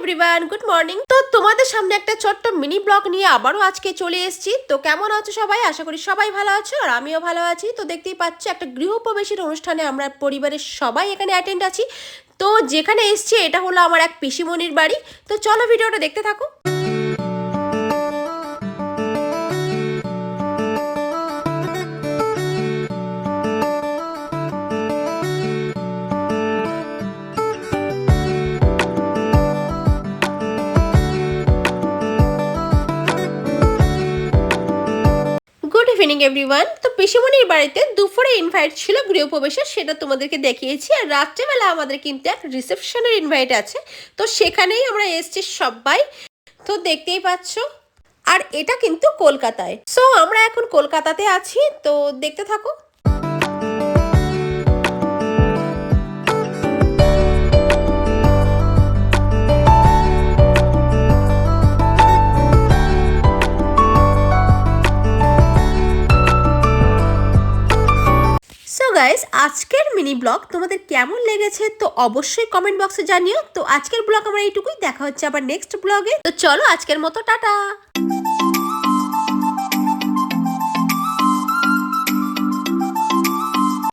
Everyone, good morning. তো তোমাদের সামনে একটা ছোট্ট মিনি ব্লগ নিয়ে আবারও আজকে চলে এসেছি। তো কেমন আছো সবাই? আশা করি সবাই ভালো আছো আর আমিও ভালো আছি। তো দেখতেই পাচ্ছ একটা গৃহপ্রবেশের অনুষ্ঠানে আমরা পরিবারের সবাই এখানে অ্যাটেন্ড আছি। তো যেখানে এসছি এটা হলো আমার এক পিসিমণির বাড়ি। তো চলো ভিডিওটা দেখতে থাকো। Good evening everyone. তো পিসিমণির বাড়িতে দুপুরে ইনভাইট ছিল গৃহপ্রবেশের, সেটা তোমাদেরকে দেখিয়েছি। আর রাত্রেবেলা আমাদের কিন্তু এক রিসেপশনের ইনভাইট আছে। তো সেখানেই আমরা এসেছি সবাই। তো দেখতেই পাচ্ছ, আর এটা কিন্তু কলকাতায়। সো আমরা এখন কলকাতাতে আছি, তো দেখতে থাকো। সো গাইস, আজকের মিনি ব্লগ তোমাদের কেমন লেগেছে তো অবশ্যই কমেন্ট বক্সে জানিও। তো আজকের ব্লগ আমরা এইটুকুই, দেখা হচ্ছে আবার নেক্সট ব্লগে। তো চলো আজকের মতো টাটা।